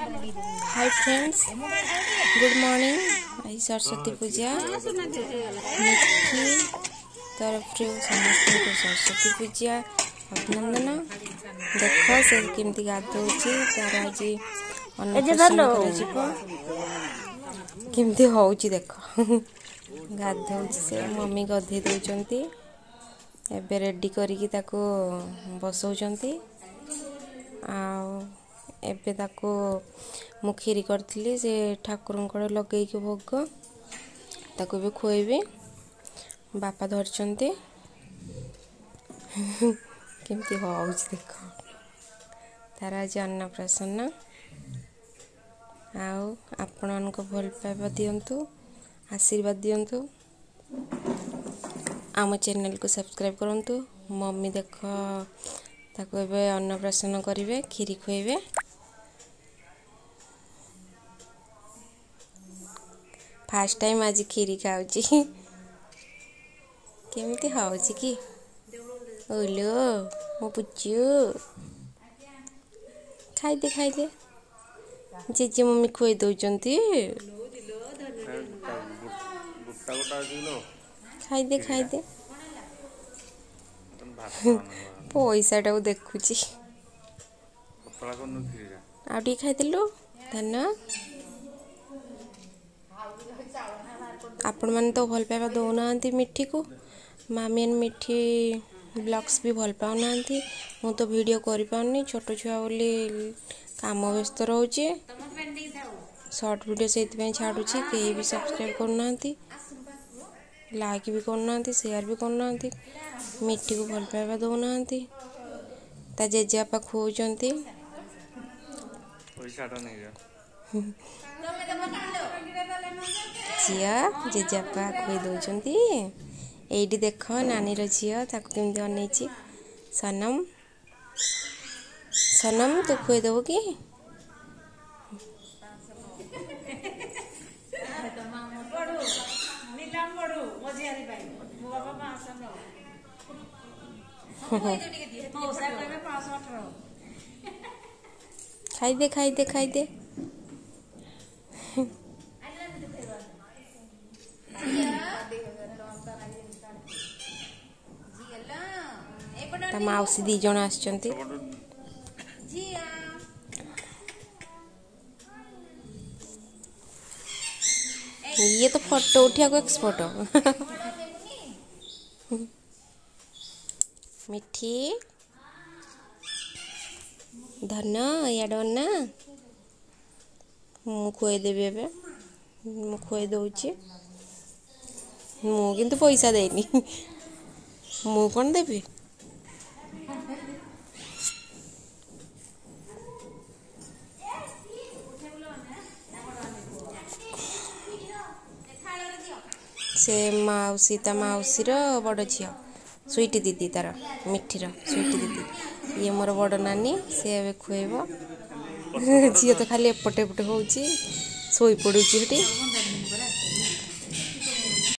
Hi friends, good morning. आज सरस्वती पूजा मिठी तरफ समस्त को सरस्वती पूजा अभिनंदन। देख से केमती गाधो तार आज अन्नप्राशन केमती हो देख गाधो से मम्मी गधे दौरान एबे रेडी करिकी ताको बसौचंती एबे ताको मु खीरी करथिली से ठाकुरंकर लगेई के भोग ताको भी खोइबे। बापा धरचंती केमती होउछ देख तार आज अन्नप्राशन। आपण को भल पाइबा दियंतु, आशीर्वाद दियंतु। आम चैनल को सब्सक्राइब करंतु। मम्मी देख ताको एबे अन्नप्राशन करिवे, खीरी खोइबे। फर्स्ट टाइम आज खीरी खाऊची केमती होउची की ओलो मो पुच्चू खाई दे जेजे मम्मी खोई दौचंती खाई दे पैसा टाको देखुची आउ खाईदेलु धन। आपण मैंने तो भल पाइबा दौना मिठी को मामी मिठी ब्लॉग्स भी भल पाऊना मु तो वीडियो कर पाऊनी छोट छुआ बोली काम व्यस्त रोचे शॉर्ट वीडियो से छाड़ुची कहीं भी सब्सक्राइब करना लाइक भी करना शेयर भी करना मिठी को भल पाइबा दौना ता जेजेबापा खुआउचंती झिया जेजेबापा खुई दौचंती। एइडी देख नानी रो झिया ताको केमती अनेची सनम सनम तू खुई देबो कि खाई दे ता माउसी दी जण आछंती ये तो फोटो उठिया को एक्सपर्ट मिठी धन याडना मु खुए देबी एबे मु खुए दउची मु किंतु पैसा देनी मु कौन देबी से माउसी ता माउसी रो बड़ झियो स्वीटी दीदी तार मिठीर स्वीटी दीदी ये मोर बड़ नानी से एबे खुएब झियो तो खाली एपटे एपटे होउची सोई पड़ुची हटी।